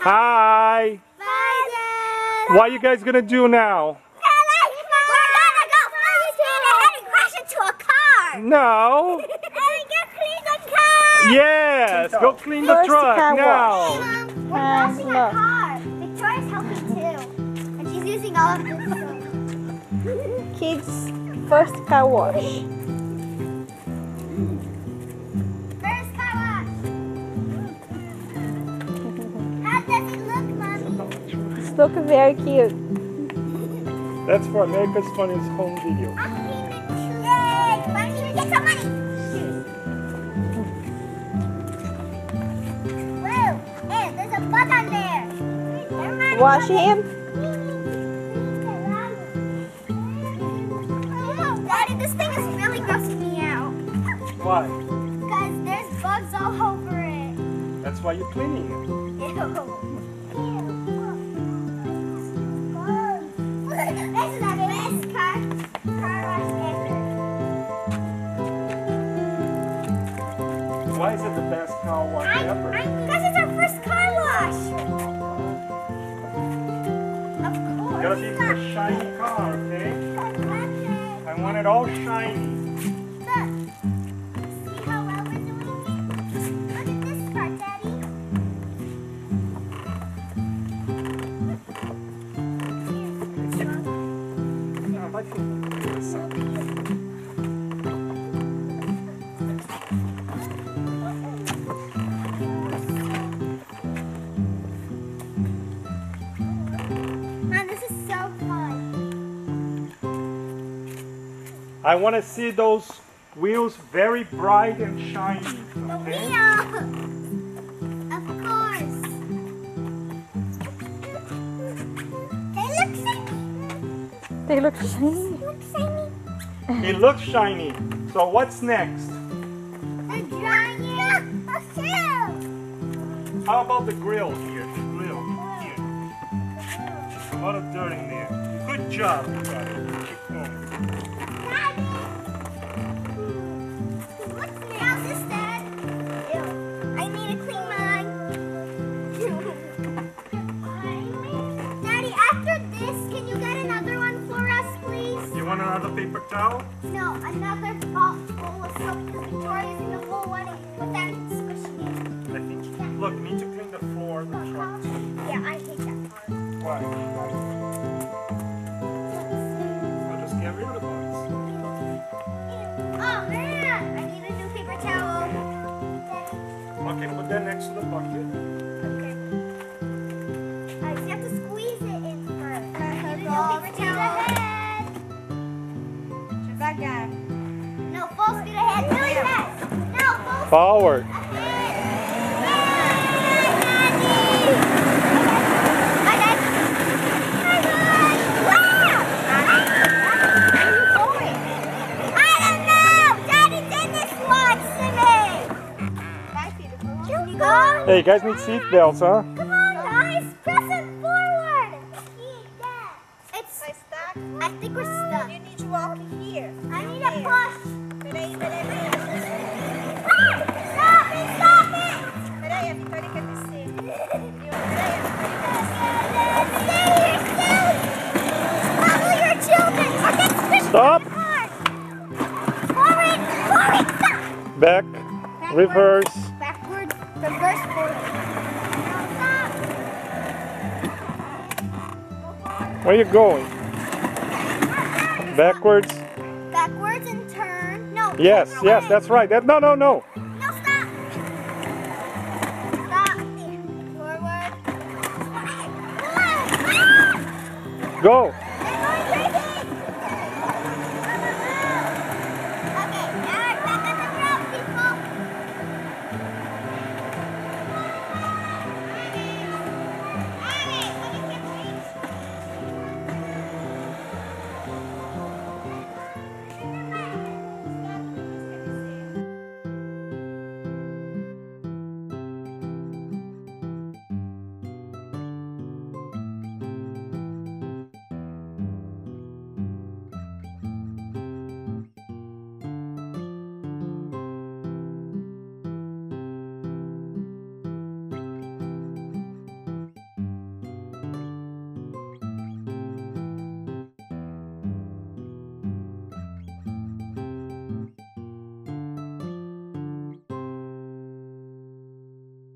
Hi. Bye, Dad. What are you guys gonna do now? We're gonna go full speed ahead and crash into a car. No. And get clean the car. Yes. Go clean the First truck car now. We're washing a car. Victoria's helping too. And she's using all of this soap. Kids' first car wash. First car wash. How does it look, Mommy? It's looking very cute. That's for America's Funniest Home Video. I'm cleaning the truck. Why don't you get some money? Whoa, hey, there's a bug on there. Never mind. Wash him. Daddy, this thing is really grossing me out. Why? Because there's bugs all over it. That's why you're cleaning it. Ew. This is the best car wash ever. Why is it the best car wash ever? Because it's our first car wash. Of course. Gotta be a shiny car, okay? I want it all shiny. Look. See how well we're doing it? Look at this part, Daddy. Man, this is so fun. I want to see those wheels very bright and shiny. The Okay? wheel! Of course. They look shiny. They look shiny. Look shiny. It looks shiny. So what's next? They're drying the shoe. How about the grill here? The grill here. A lot of dirt in there. Good job, buddy. Keep going. Daddy. What's now this, Dad? Ew. I need to clean mine. Daddy, after this, can you get another one for us, please? You want another paper towel? No, another box full of soap because Victoria's in the whole one without squishing it. I think. Look, need to clean the floor of the truck. Yeah, I hate that part. Why? I'll just get rid of the bugs. Oh man, I need a new paper towel. Okay, put that next to the bucket. Okay. Alright, so you have to squeeze it in first. I need a new paper towel. Devagar. No, full speed ahead. Really fast. No, full speed Forward. ahead. Hey, you guys need seat belts, huh? Come on, guys, press it forward. It's. I think we're stuck. You need to walk here. I need a push. Peraí, peraí, peraí. Stop it! Stop it! Peraí, a Vitória quer descer. Stay here, stay. Follow your children. Or get squished Stop. in the car. Forward, stop. Back. Reverse. Backward, reverse, forward. Now stop. Where are you going? Backwards. Backwards and turn. No. Yes, turn yes, away. that's right. No. No, stop. Stop. Forward. Go.